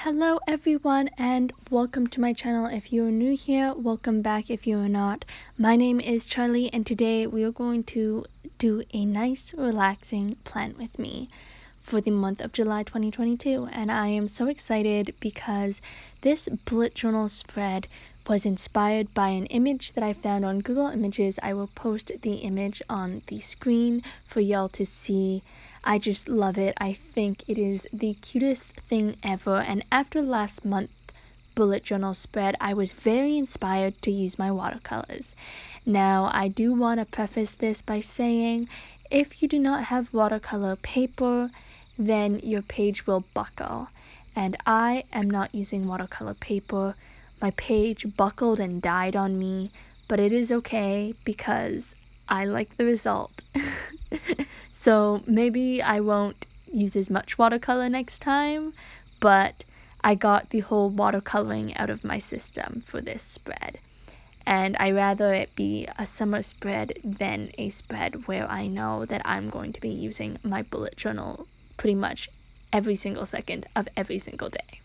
Hello everyone and welcome to my channel. If you're new here, welcome back if you are not. My name is Charlie and today we are going to do a nice relaxing plan with me for the month of July 2022, and I am so excited because this bullet journal spread was inspired by an image that I found on Google Images. I will post the image on the screen for y'all to see. I just love it. I think it is the cutest thing ever, and after last month bullet journal spread, I was very inspired to use my watercolors. Now, I do want to preface this by saying if you do not have watercolor paper, then your page will buckle, and I am not using watercolor paper. My page buckled and died on me, but it is okay because I like the result. So maybe I won't use as much watercolor next time, but I got the whole watercoloring out of my system for this spread. And I rather it be a summer spread than a spread where I know that I'm going to be using my bullet journal pretty much every single second of every single day,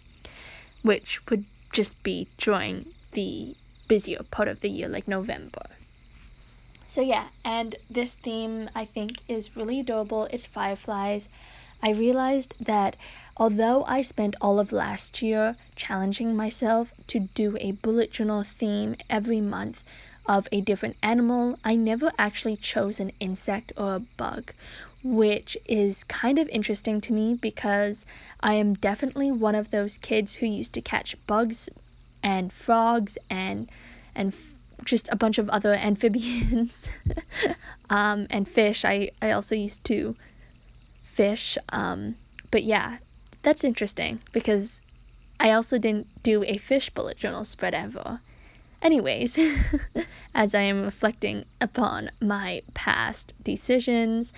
which would just be during the busier part of the year, like November. So yeah, and this theme I think is really adorable. It's fireflies. I realized that although I spent all of last year challenging myself to do a bullet journal theme every month of a different animal, I never actually chose an insect or a bug, which is kind of interesting to me because I am definitely one of those kids who used to catch bugs and frogs and just a bunch of other amphibians and fish. I also used to fish, but yeah, that's interesting because I also didn't do a fish bullet journal spread ever. Anyways, as I am reflecting upon my past decisions,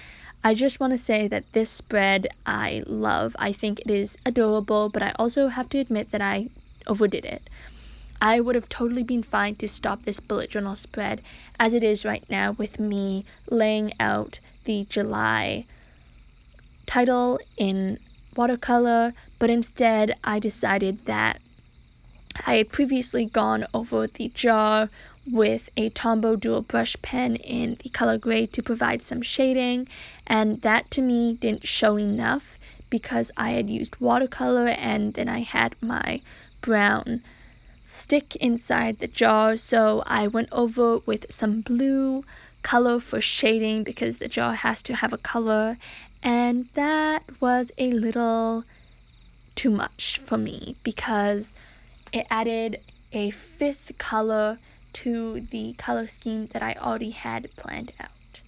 I just want to say that this spread I love. I think it is adorable, but I also have to admit that I overdid it. I would have totally been fine to stop this bullet journal spread as it is right now with me laying out the July title in watercolor, but instead I decided that I had previously gone over the jar with a Tombow dual brush pen in the color gray to provide some shading, and that to me didn't show enough because I had used watercolor and then I had my brown stick inside the jar, so I went over with some blue color for shading because the jar has to have a color, and that was a little too much for me because it added a fifth color to the color scheme that I already had planned out.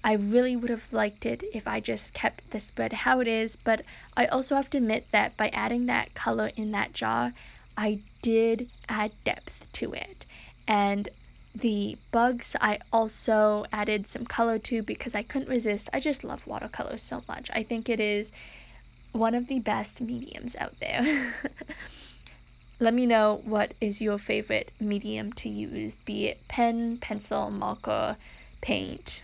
I really would have liked it if I just kept the spread how it is, but I also have to admit that by adding that color in that jar, I did add depth to it. And the bugs I also added some color to because I couldn't resist. I just love watercolor so much. I think it is one of the best mediums out there. Let me know what is your favorite medium to use, be it pen, pencil, marker, paint.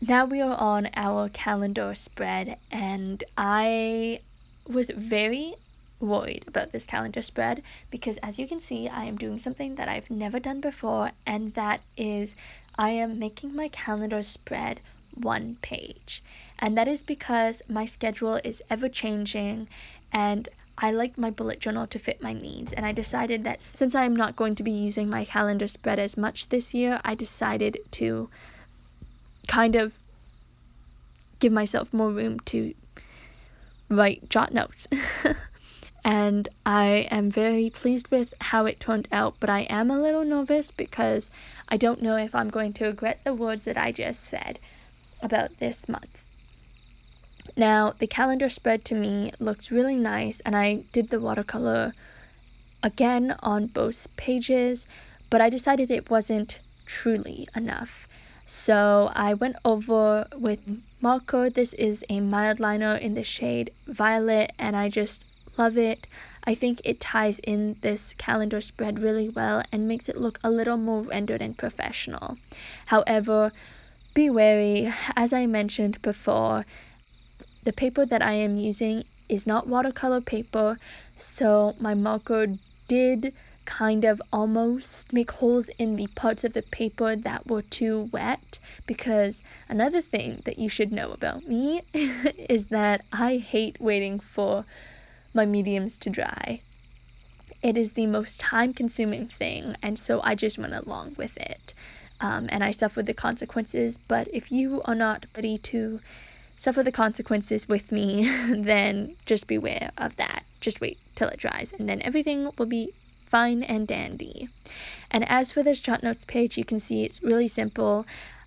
Now we are on our calendar spread, and I was very worried about this calendar spread because, as you can see, I am doing something that I've never done before, and that is I am making my calendar spread one page. And that is because my schedule is ever changing and I like my bullet journal to fit my needs, and I decided that since I'm not going to be using my calendar spread as much this year, I decided to kind of give myself more room to write jot notes. And I am very pleased with how it turned out, but I am a little nervous because I don't know if I'm going to regret the words that I just said about this month. Now, the calendar spread to me looks really nice, and I did the watercolor again on both pages, but I decided it wasn't truly enough. So I went over with marker. This is a mild liner in the shade Violet, and I just love it. I think it ties in this calendar spread really well and makes it look a little more rendered and professional. However, be wary, as I mentioned before, the paper that I am using is not watercolor paper, so my marker did kind of almost make holes in the parts of the paper that were too wet, because another thing that you should know about me is that I hate waiting for my mediums to dry. It is the most time-consuming thing, and so I just went along with it. And I suffered the consequences, but if you are not ready to suffer the consequences with me, then just beware of that. Just wait till it dries, and then everything will be fine and dandy. And as for this jot notes page, you can see it's really simple.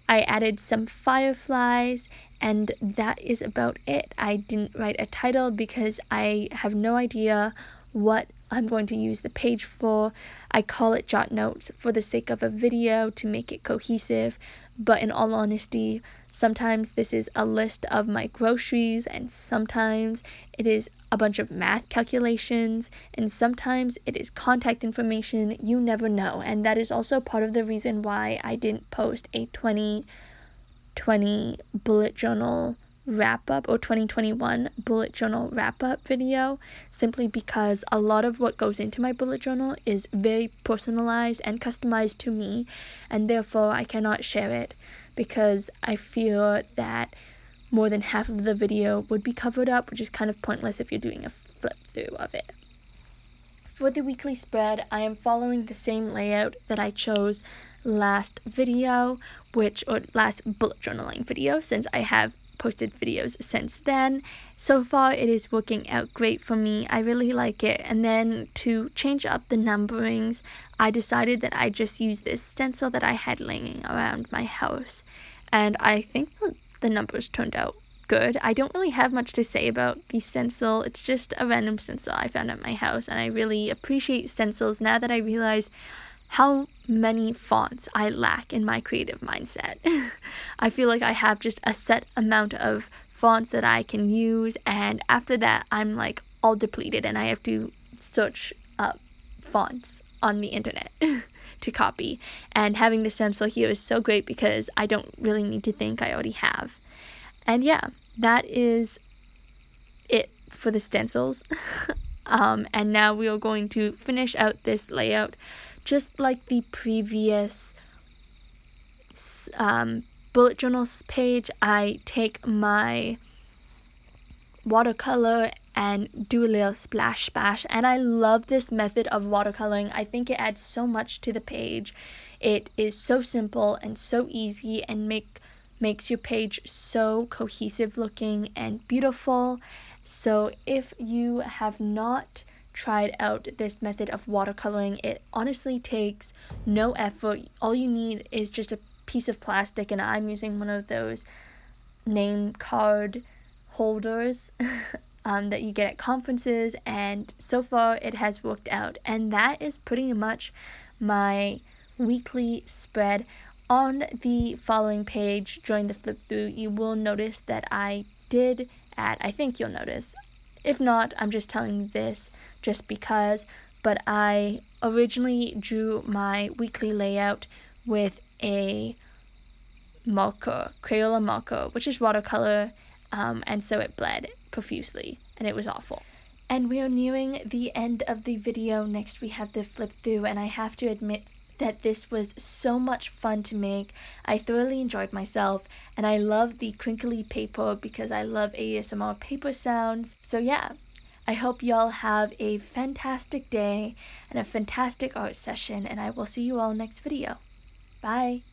I added some fireflies, and that is about it. I didn't write a title because I have no idea what I'm going to use the page for. I call it jot notes for the sake of a video to make it cohesive, but in all honesty, sometimes this is a list of my groceries, and sometimes it is a bunch of math calculations, and sometimes it is contact information. You never know, and that is also part of the reason why I didn't post a 2020 bullet journal wrap-up or 2021 bullet journal wrap-up video, simply because a lot of what goes into my bullet journal is very personalized and customized to me, and therefore I cannot share it because I feel that more than half of the video would be covered up, which is kind of pointless if you're doing a flip through of it. For the weekly spread, I am following the same layout that I chose last video, last bullet journaling video, since I have posted videos since then. So far it is working out great for me. I really like it. And then to change up the numberings, I decided that I just use this stencil that I had laying around my house, and I think the numbers turned out good. I don't really have much to say about the stencil. It's just a random stencil I found at my house, and I really appreciate stencils now that I realize how many fonts I lack in my creative mindset. I feel like I have just a set amount of fonts that I can use, and after that I'm like all depleted and I have to search up fonts on the internet to copy. And having the stencil here is so great because I don't really need to think, I already have. And yeah, that is it for the stencils. And now we are going to finish out this layout just like the previous bullet journals page. I take my watercolor and do a little splash, and I love this method of watercoloring. I think it adds so much to the page. It is so simple and so easy, and makes your page so cohesive looking and beautiful. So if you have not tried out this method of watercoloring, it honestly takes no effort. All you need is just a piece of plastic, and I'm using one of those name card holders that you get at conferences, and so far it has worked out. And that is pretty much my weekly spread. On the following page during the flip through, you will notice that I did add, I think you'll notice, if not, I'm just telling you this just because, but I originally drew my weekly layout with a marker, Crayola marker, which is watercolor, and so it bled profusely, and it was awful. And we are nearing the end of the video. Next we have the flip through, and I have to admit that this was so much fun to make. I thoroughly enjoyed myself, and I love the crinkly paper because I love ASMR paper sounds. So yeah, I hope y'all have a fantastic day and a fantastic art session, and I will see you all next video. Bye!